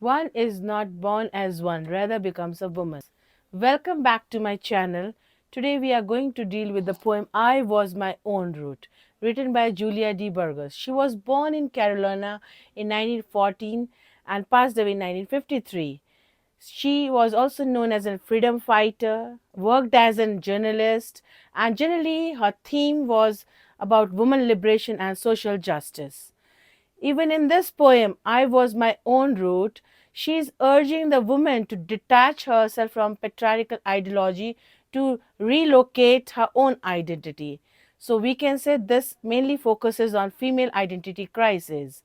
One is not born as one, rather becomes a woman. Welcome back to my channel. Today we are going to deal with the poem I Was My Own Root, written by Julia de Burgos. She was born in Carolina in 1914 and passed away in 1953. She was also known as a freedom fighter, worked as a journalist, and generally her theme was about women liberation and social justice. Even in this poem, I Was My Own Root, she is urging the woman to detach herself from patriarchal ideology to relocate her own identity. So we can say this mainly focuses on female identity crisis.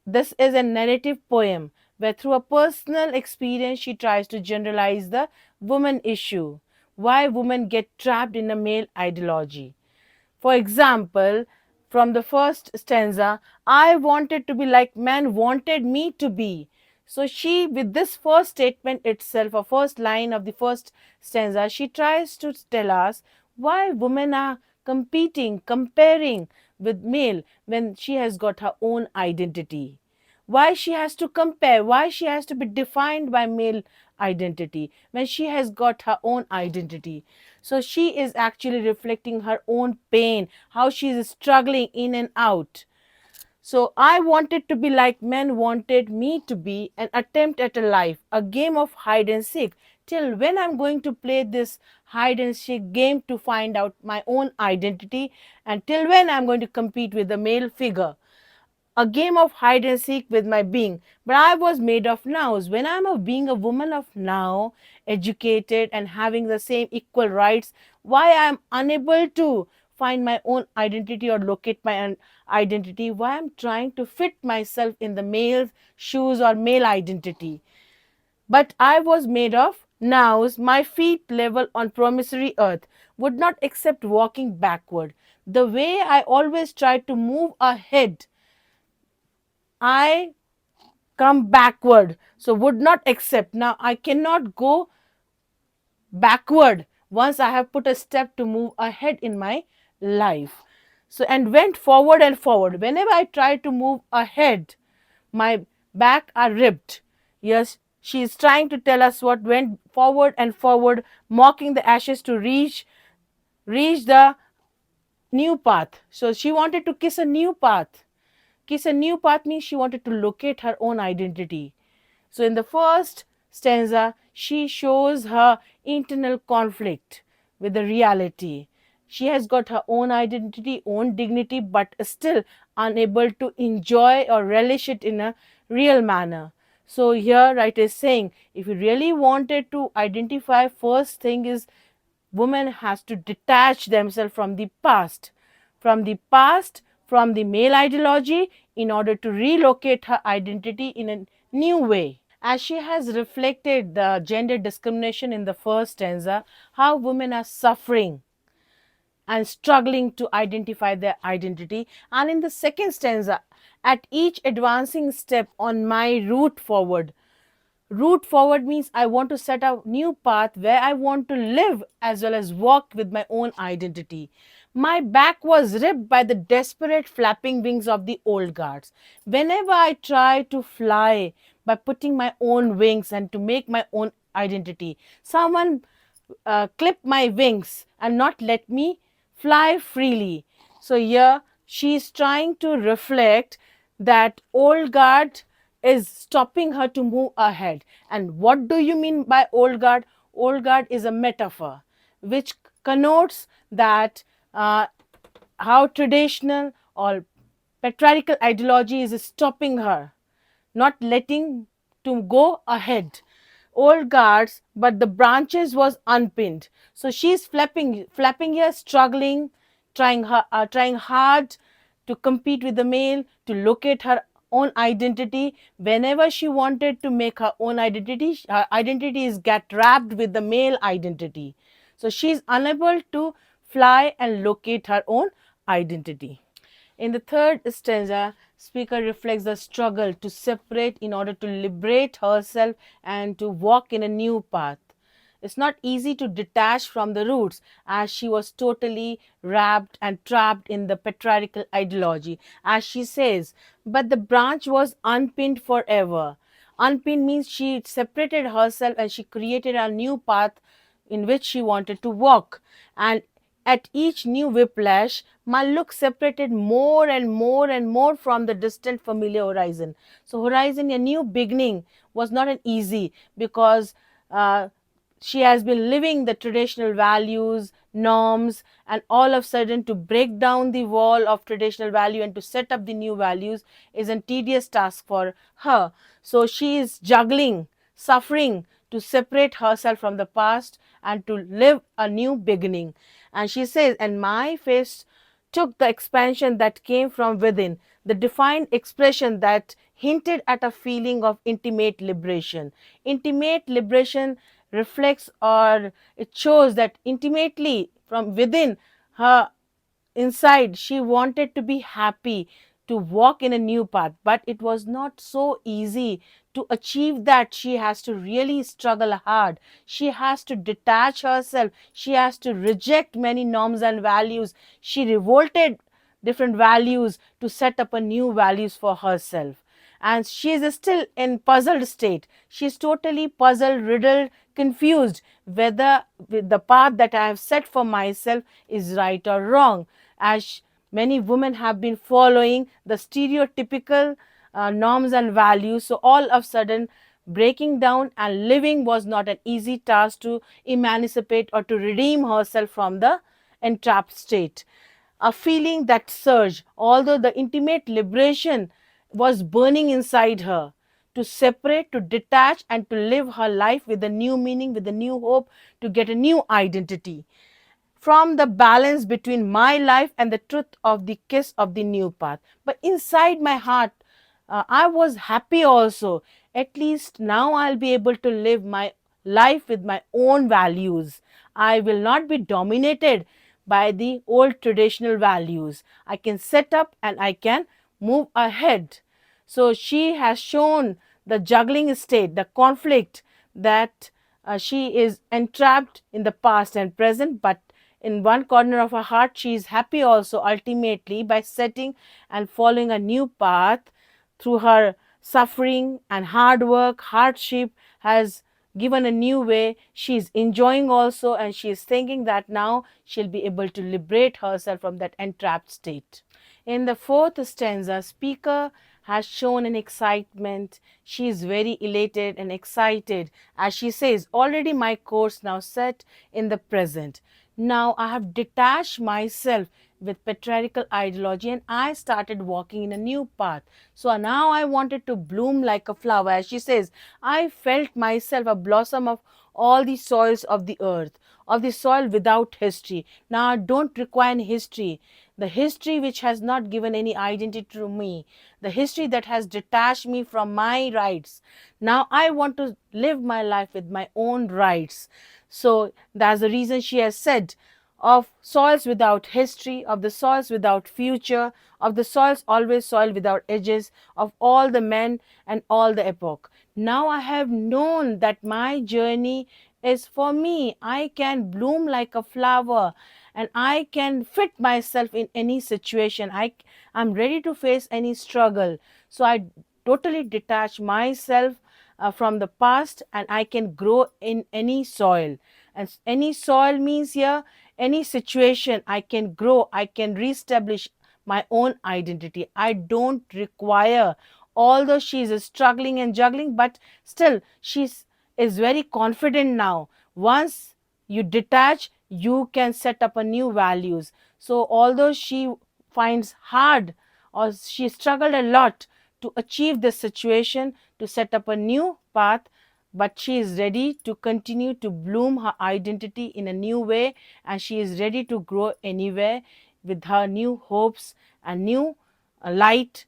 This is a narrative poem where through a personal experience she tries to generalize the woman issue, why women get trapped in a male ideology. For example, from the first stanza, I wanted to be like man wanted me to be. So she, with this first statement itself, or first line of the first stanza, she tries to tell us why women are competing, comparing with male when she has got her own identity. Why she has to compare, why she has to be defined by male identity when she has got her own identity. So she is actually reflecting her own pain, how she is struggling in and out. So I wanted to be like men wanted me to be, an attempt at a life, a game of hide and seek. Till when I'm going to play this hide and seek game to find out my own identity, and till when I'm going to compete with the male figure, a game of hide and seek with my being. But I was made of nows. When I'm a being a woman of now, educated and having the same equal rights, why I'm unable to find my own identity or locate my own identity, why I'm trying to fit myself in the male shoes or male identity. But I was made of nows, my feet level on promissory earth, would not accept walking backward. The way I always tried to move ahead, I come backward, so would not accept. Now I cannot go backward once I have put a step to move ahead in my life. So and went forward and forward. Whenever I try to move ahead, my back are ripped. Yes, she is trying to tell us what went forward and forward, mocking the ashes to reach the new path. So she wanted to kiss a new path. Kiss a new path means she wanted to locate her own identity. So in the first stanza, she shows her internal conflict with the reality. She has got her own identity, own dignity, but still unable to enjoy or relish it in a real manner. So here writer is saying, if you really wanted to identify, first thing is woman has to detach themselves from the past, from the male ideology, in order to relocate her identity in a new way. As she has reflected the gender discrimination in the first stanza, how women are suffering and struggling to identify their identity. And in the second stanza, at each advancing step on my route forward, route forward means I want to set a new path where I want to live as well as walk with my own identity. My back was ripped by the desperate flapping wings of the old guards. Whenever I try to fly by putting my own wings and to make my own identity, someone clip my wings and not let me fly freely. So here she is trying to reflect that old guard is stopping her to move ahead. And what do you mean by old guard? Old guard is a metaphor which connotes that how traditional or patriarchal ideology is stopping her, not letting to go ahead. Old guards, but the branches was unpinned. So she's flapping here, struggling, trying hard to compete with the male, to locate her own identity. Whenever she wanted to make her own identity, her identity is get wrapped with the male identity. So she's unable to fly and locate her own identity. In the third stanza, speaker reflects the struggle to separate in order to liberate herself and to walk in a new path. It's not easy to detach from the roots, as she was totally wrapped and trapped in the patriarchal ideology. As she says, but the branch was unpinned forever. Unpinned means she separated herself and she created a new path in which she wanted to walk. And at each new whiplash, my look separated more and more and more from the distant familiar horizon. So, horizon, a new beginning, was not an easy, because uh, she has been living the traditional values, norms, and all of a sudden to break down the wall of traditional value and to set up the new values is a tedious task for her. So she is juggling, suffering to separate herself from the past and to live a new beginning. And she says, and my face took the expansion that came from within, the defined expression that hinted at a feeling of intimate liberation. Intimate liberation reflects, or it shows that intimately from within her inside she wanted to be happy, to walk in a new path, but it was not so easy to achieve that. She has to really struggle hard, she has to detach herself, she has to reject many norms and values. She revolted different values to set up a new values for herself, and she is still in puzzled state. She is totally puzzled, riddled, confused whether the path that I have set for myself is right or wrong, as many women have been following the stereotypical norms and values. So all of a sudden, breaking down and living was not an easy task to emancipate or to redeem herself from the entrapped state. A feeling that surged, although the intimate liberation was burning inside her, to separate, to detach, and to live her life with a new meaning, with a new hope, to get a new identity from the balance between my life and the truth of the kiss of the new path. But inside my heart, I was happy also. At least now I'll be able to live my life with my own values. I will not be dominated by the old traditional values. I can set up and I can move ahead. So she has shown the juggling state, the conflict that she is entrapped in the past and present, but in one corner of her heart, she is happy also ultimately by setting and following a new path through her suffering and hard work, hardship has given a new way. She is enjoying also, and she is thinking that now she'll be able to liberate herself from that entrapped state. In the fourth stanza, speaker has shown an excitement. She is very elated and excited as she says, already my course now set in the present. Now I have detached myself with patriarchal ideology and I started walking in a new path. So now I wanted to bloom like a flower. As she says, I felt myself a blossom of all the soils of the earth, of the soil without history. Now I don't require any history. The history which has not given any identity to me, the history that has detached me from my rights. Now I want to live my life with my own rights. So that's the reason she has said, of soils without history, of the soils without future, of the soils always soil without edges, of all the men and all the epoch. Now I have known that my journey is for me. I can bloom like a flower and I can fit myself in any situation. I'm ready to face any struggle. So I totally detach myself from the past and I can grow in any soil. And any soil means here any situation I can grow, I can reestablish my own identity. I don't require, although she is struggling and juggling, but still she is very confident now. Once you detach, you can set up a new values. So although she finds hard or she struggled a lot to achieve this situation, to set up a new path, but she is ready to continue to bloom her identity in a new way, and she is ready to grow anywhere with her new hopes and new light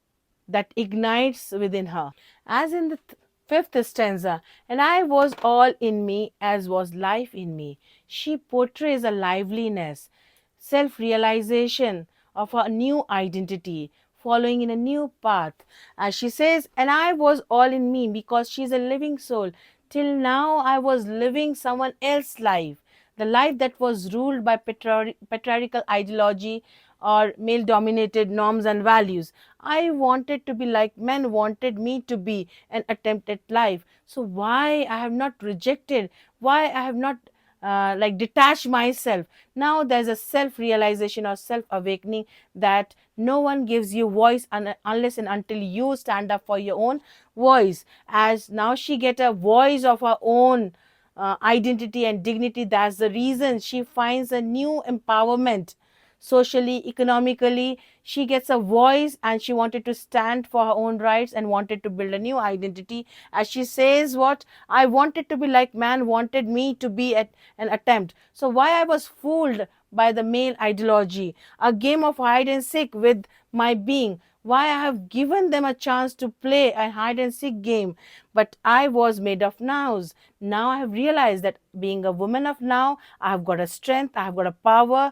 that ignites within her. As in the fifth stanza, and I was all in me as was life in me. She portrays a liveliness, self realization of her new identity, following in a new path. As she says, and I was all in me because she is a living soul. Till now, I was living someone else's life, the life that was ruled by patriarchal ideology or male dominated norms and values. I wanted to be like men wanted me to be and attempt at life. So why I have not rejected, why I have not like detached myself. Now there's a self realization or self awakening that no one gives you voice unless and until you stand up for your own voice. As now she get a voice of her own identity and dignity. That's the reason she finds a new empowerment socially, economically. She gets a voice and she wanted to stand for her own rights and wanted to build a new identity. As she says, what I wanted to be like man wanted me to be at an attempt. So why I was fooled by the male ideology, a game of hide and seek with my being, why I have given them a chance to play a hide and seek game, but I was made of nows. Now I have realized that being a woman of now, I have got a strength, I have got a power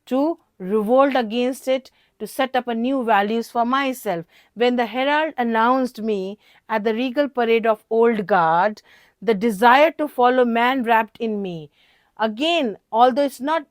to revolt against it, to set up a new values for myself. When the herald announced me at the regal parade of old guard, the desire to follow man wrapped in me. Again, although it's not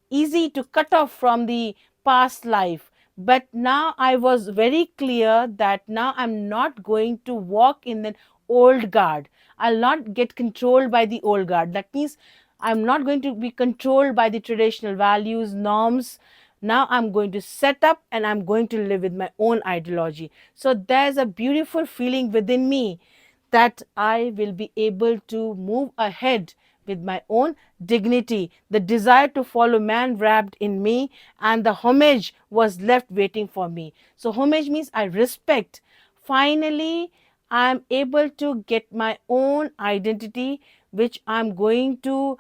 easy to cut off from the past life, but now I was very clear that now I'm not going to walk in the old guard. I'll not get controlled by the old guard. That means I'm not going to be controlled by the traditional values, norms. Now I'm going to set up and I'm going to live with my own ideology. So there's a beautiful feeling within me that I will be able to move ahead with my own dignity. The desire to follow man wrapped in me, and the homage was left waiting for me. So, homage means I respect. Finally, I'm able to get my own identity, which I'm going to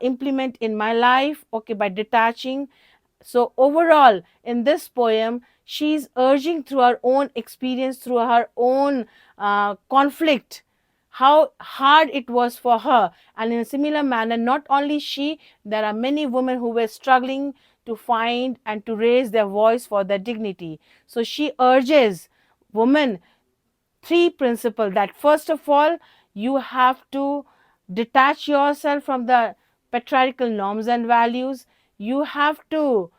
implement in my life, okay, by detaching. So, overall, in this poem, she's urging through her own experience, through her own conflict, how hard it was for her. And in a similar manner, not only she, there are many women who were struggling to find and to raise their voice for their dignity. So, she urges women three principles that first of all, you have to detach yourself from the patriarchal norms and values. You have to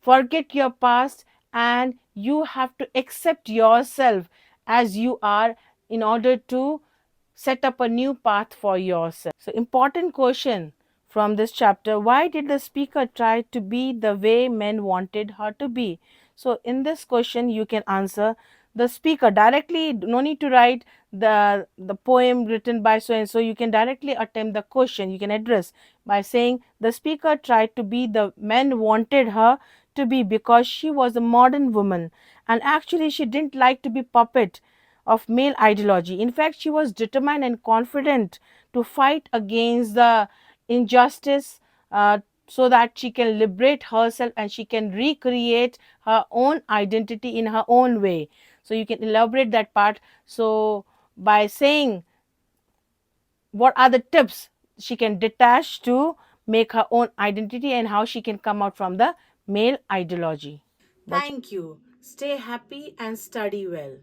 forget your past and you have to accept yourself as you are in order to set up a new path for yourself. So, important question from this chapter: why did the speaker try to be the way men wanted her to be? So, in this question, you can answer the speaker directly. No need to write the poem written by so and so. You can directly attempt the question. You can address by saying the speaker tried to be the men wanted her to be because she was a modern woman and actually she didn't like to be puppet of male ideology. In fact, she was determined and confident to fight against the injustice, so that she can liberate herself and she can recreate her own identity in her own way. So, you can elaborate that part. So, by saying what are the tips she can detach to make her own identity and how she can come out from the male ideology. Thank you. Stay happy and study well.